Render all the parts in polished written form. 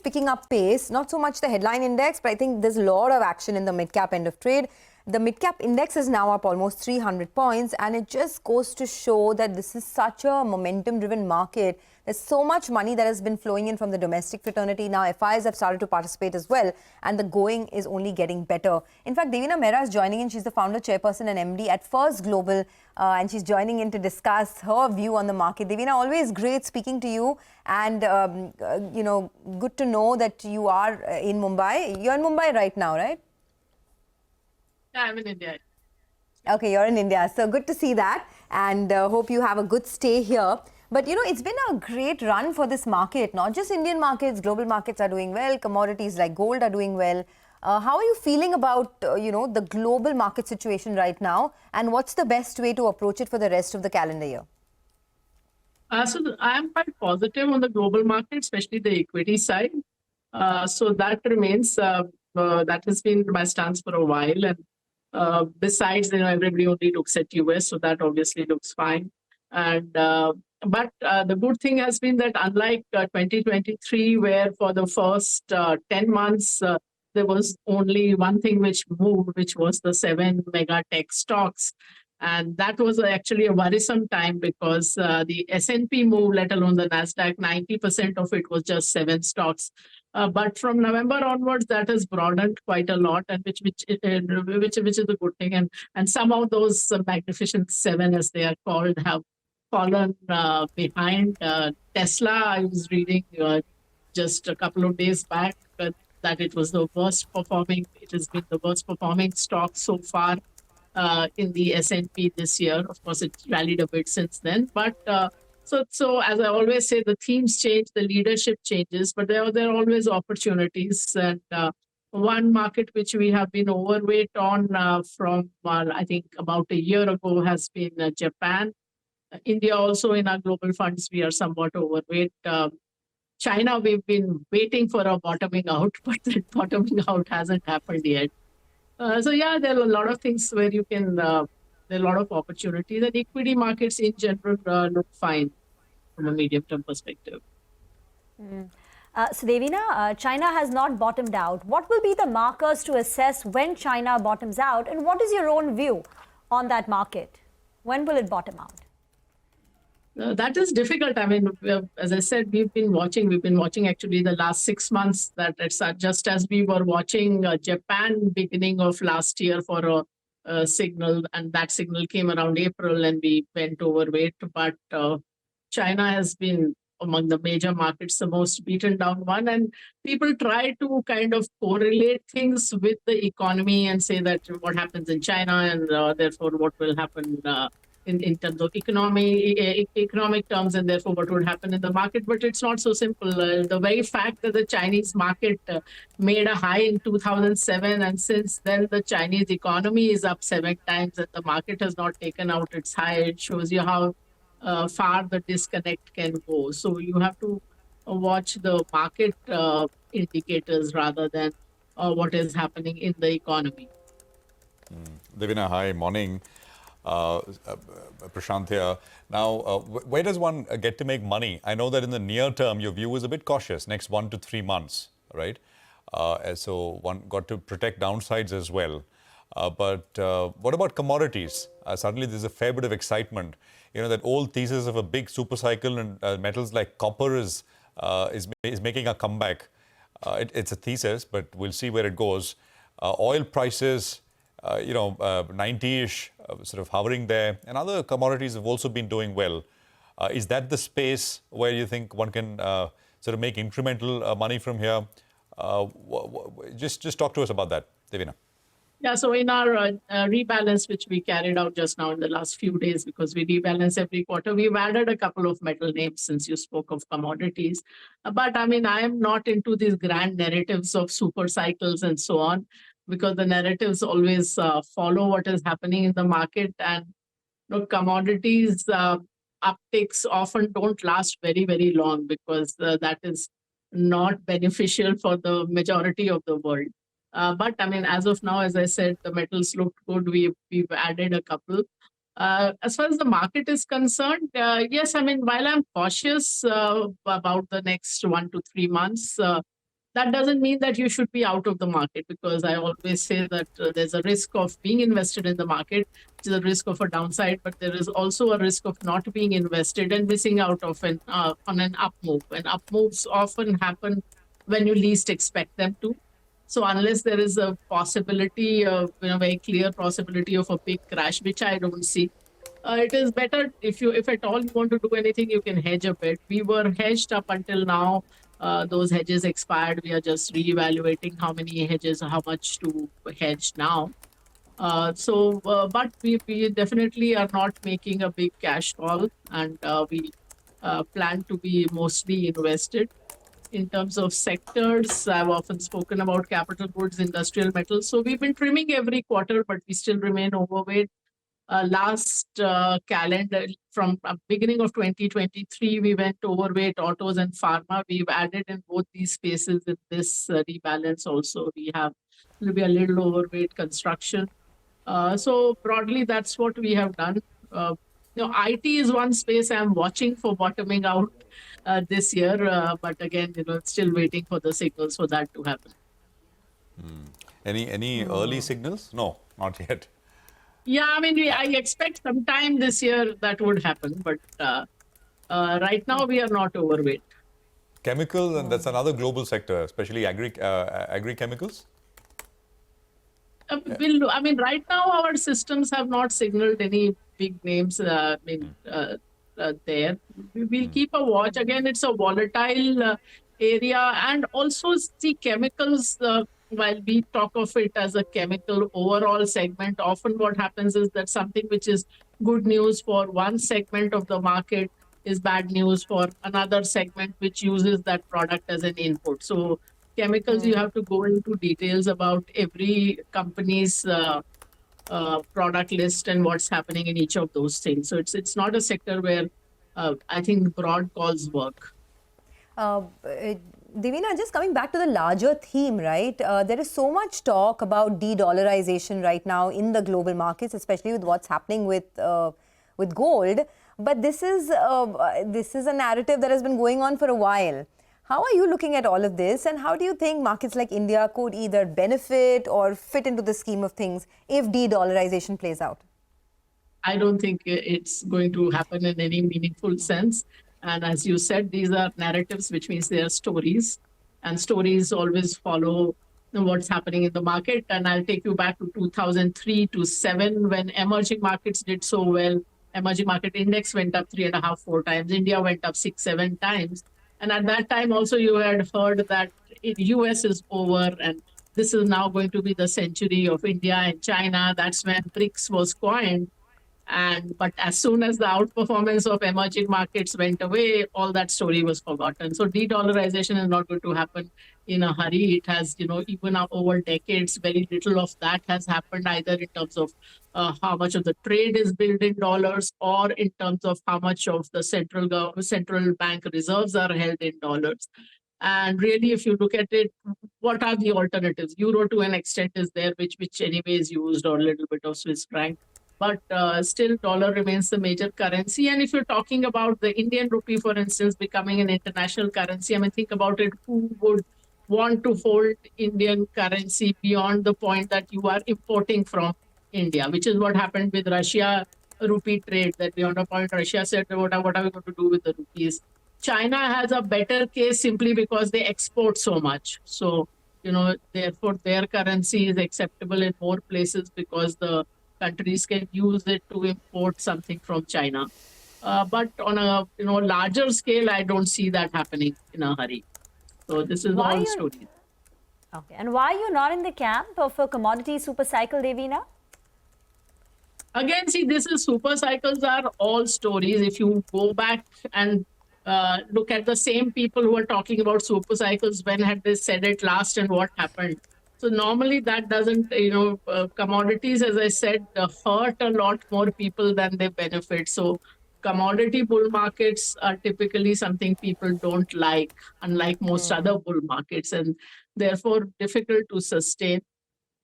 picking up pace. Not so much the headline index, but I think there's a lot of action in the mid-cap end of trade. The mid-cap index is now up almost 300 points, and it just goes to show that this is such a momentum-driven market. There's so much money that has been flowing in from the domestic fraternity. Now FIs have started to participate as well, and the going is only getting better. In fact, Devina Mehra is joining in. She's the founder, chairperson and MD at First Global, and she's joining in to discuss her view on the market. Devina, always great speaking to you, and good to know that you are in Mumbai. You're in Mumbai right now, right? Yeah, I'm in India. Okay, you're in India. So good to see that, and hope you have a good stay here. But, it's been a great run for this market. Not just Indian markets, global markets are doing well. Commodities like gold are doing well. How are you feeling about, the global market situation right now? And what's the best way to approach it for the rest of the calendar year? So I'm quite positive on the global market, especially the equity side. So that remains, that has been my stance for a while. And besides, everybody only looks at US, so that obviously looks fine. And but the good thing has been that unlike 2023, where for the first 10 months, there was only one thing which moved, which was the 7 mega tech stocks. And that was actually a worrisome time because the S&P move, let alone the NASDAQ, 90% of it was just 7 stocks. But from November onwards, that has broadened quite a lot, and which is a good thing. And some of those magnificent 7, as they are called, have fallen behind. Tesla, I was reading just a couple of days back that it was the worst performing. It has been the worst performing stock so far in the S&P this year. Of course, it rallied a bit since then. But so as I always say, the themes change, the leadership changes, but there are always opportunities. And one market which we have been overweight on from, I think, about a year ago has been Japan. India also, in our global funds, we are somewhat overweight. China, we've been waiting for a bottoming out, but that bottoming out hasn't happened yet. So yeah, there are a lot of things where you can, there are a lot of opportunities, and equity markets in general look fine from a medium-term perspective. So Devina, China has not bottomed out. What will be the markers to assess when China bottoms out, and what is your own view on that market? When will it bottom out? That is difficult. I mean, as I said, we've been watching actually the last 6 months, that it's just as we were watching Japan beginning of last year for a signal, and that signal came around April and we went overweight. But China has been among the major markets the most beaten down one, and people try to kind of correlate things with the economy and say that what happens in China and therefore what will happen in terms of economic terms, and therefore what would happen in the market. But it's not so simple. The very fact that the Chinese market made a high in 2007, and since then the Chinese economy is up 7 times and the market has not taken out its high, it shows you how far the disconnect can go. So you have to watch the market indicators rather than what is happening in the economy. Devina, hi, morning. Prashant here. Now, where does one get to make money? I know that in the near term, your view is a bit cautious, next 1 to 3 months, right? So one got to protect downsides as well. But what about commodities? Suddenly there's a fair bit of excitement. That old thesis of a big super cycle and metals like copper is making a comeback. It's a thesis, but we'll see where it goes. Oil prices, 90-ish, sort of hovering there, and other commodities have also been doing well. Is that the space where you think one can sort of make incremental money from here? Just talk to us about that, Devina. Yeah, so in our rebalance, which we carried out just now in the last few days, because we rebalance every quarter, we've added a couple of metal names since you spoke of commodities. But I mean, I am not into these grand narratives of super cycles and so on, because the narratives always follow what is happening in the market, and commodities upticks often don't last very, very long, because that is not beneficial for the majority of the world. But I mean, as of now, as I said, the metals look good. We've added a couple. As far as the market is concerned, yes, I mean, while I'm cautious about the next 1 to 3 months, That doesn't mean that you should be out of the market, because I always say that there's a risk of being invested in the market, which is a risk of a downside, but there is also a risk of not being invested and missing out of on an up move. And up moves often happen when you least expect them to. So unless there is a possibility, very clear possibility of a big crash, which I don't see, it is better if at all you want to do anything, you can hedge a bit. We were hedged up until now. Those hedges expired. We are just reevaluating how many hedges, how much to hedge now. But we definitely are not making a big cash call, and we plan to be mostly invested. In terms of sectors, I've often spoken about capital goods, industrial metals. So we've been trimming every quarter, but we still remain overweight. Last calendar, from beginning of 2023, we went overweight autos and pharma. We've added in both these spaces in this rebalance also. Will be a little overweight construction. So broadly, that's what we have done. IT is one space I'm watching for bottoming out this year, but again, still waiting for the signals for that to happen. Any early signals? No, not yet. Yeah, I mean, I expect sometime this year that would happen, but right now we are not overweight. Chemicals, and that's another global sector, especially agri-chemicals? I mean, right now our systems have not signaled any big names there. We'll keep a watch. Again, it's a volatile area, and also the chemicals, while we talk of it as a chemical overall segment, often what happens is that something which is good news for one segment of the market is bad news for another segment which uses that product as an input. So chemicals, you have to go into details about every company's product list and what's happening in each of those things. So it's not a sector where I think broad calls work. Devina, just coming back to the larger theme, right? There is so much talk about de-dollarization right now in the global markets, especially with what's happening with gold. But this is a narrative that has been going on for a while. How are you looking at all of this, and how do you think markets like India could either benefit or fit into the scheme of things if de-dollarization plays out? I don't think it's going to happen in any meaningful sense. And as you said, these are narratives, which means they are stories. And stories always follow what's happening in the market. And I'll take you back to 2003 to 2007, when emerging markets did so well. Emerging market index went up 3.5, 4 times. India went up 6, 7 times. And at that time also you had heard that US is over and this is now going to be the century of India and China. That's when BRICS was coined. But as soon as the outperformance of emerging markets went away, all that story was forgotten. So de-dollarization is not going to happen in a hurry. It has, even over decades, very little of that has happened, either in terms of how much of the trade is built in dollars, or in terms of how much of the central bank reserves are held in dollars. And really, if you look at it, what are the alternatives? Euro to an extent is there, which anyway is used, or a little bit of Swiss franc. But still, dollar remains the major currency. And if you're talking about the Indian rupee, for instance, becoming an international currency, I mean, think about it, who would want to hold Indian currency beyond the point that you are importing from India, which is what happened with Russia rupee trade, that beyond a point Russia said, what are we going to do with the rupees? China has a better case simply because they export so much. So, therefore, their currency is acceptable in more places because the countries can use it to import something from China. But on a larger scale, I don't see that happening in a hurry. So this is all stories. Okay. And why are you not in the camp of a commodity super cycle, Devina? Again, see, super cycles are all stories. If you go back and look at the same people who are talking about super cycles, when had they said it last and what happened? So normally that doesn't, commodities, as I said, hurt a lot more people than they benefit. So commodity bull markets are typically something people don't like, unlike most other bull markets, and therefore difficult to sustain.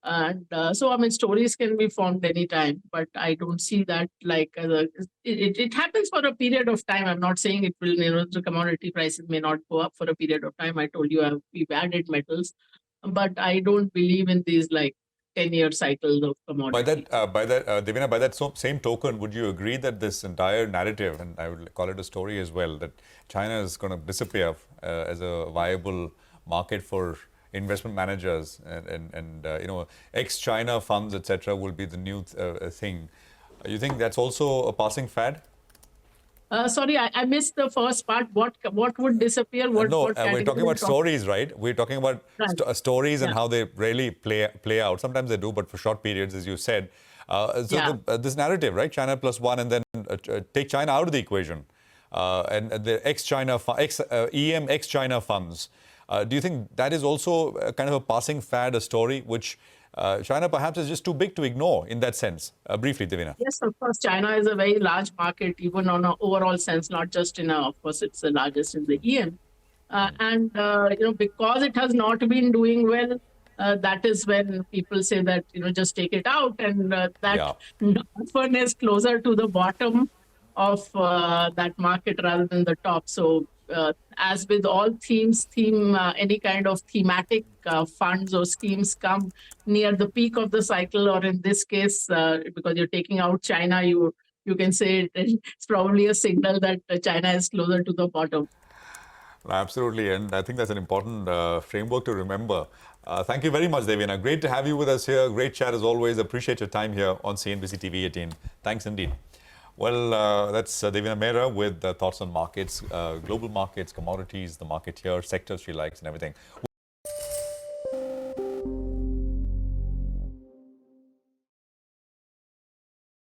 And so, I mean, stories can be formed anytime, but I don't see that like as a, it happens for a period of time. I'm not saying it will, the commodity prices may not go up for a period of time. I told you we've added metals, but I don't believe in these like 10-year cycles of commodity. Devina, by that same token, would you agree that this entire narrative, and I would call it a story as well, that China is going to disappear as a viable market for investment managers, and ex-China funds, etc., will be the new thing? You think that's also a passing fad? Sorry, I missed the first part. What would disappear? What we're talking about stories, right? We're talking about Right. stories and Yeah. how they really play out. Sometimes they do, but for short periods, as you said. Yeah. This narrative, right? China plus one, and then take China out of the equation, and the ex-China, EM ex-China funds. Do you think that is also kind of a passing fad, a story which China perhaps is just too big to ignore in that sense? Briefly, Devina. Yes, of course, China is a very large market, even on an overall sense, not just in of course, it's the largest in the EM. And, because it has not been doing well, that is when people say that, just take it out. And that often is closer to the bottom of that market rather than the top. So as with all themes, any kind of thematic funds or schemes come near the peak of the cycle, or in this case, because you're taking out China, you can say it's probably a signal that China is closer to the bottom. Absolutely, and I think that's an important framework to remember. Thank you very much, Devina. Great to have you with us here. Great chat as always. Appreciate your time here on CNBC TV18. Thanks indeed. Well, that's Devina Mehra with thoughts on markets, global markets, commodities, the market here, sectors she likes and everything.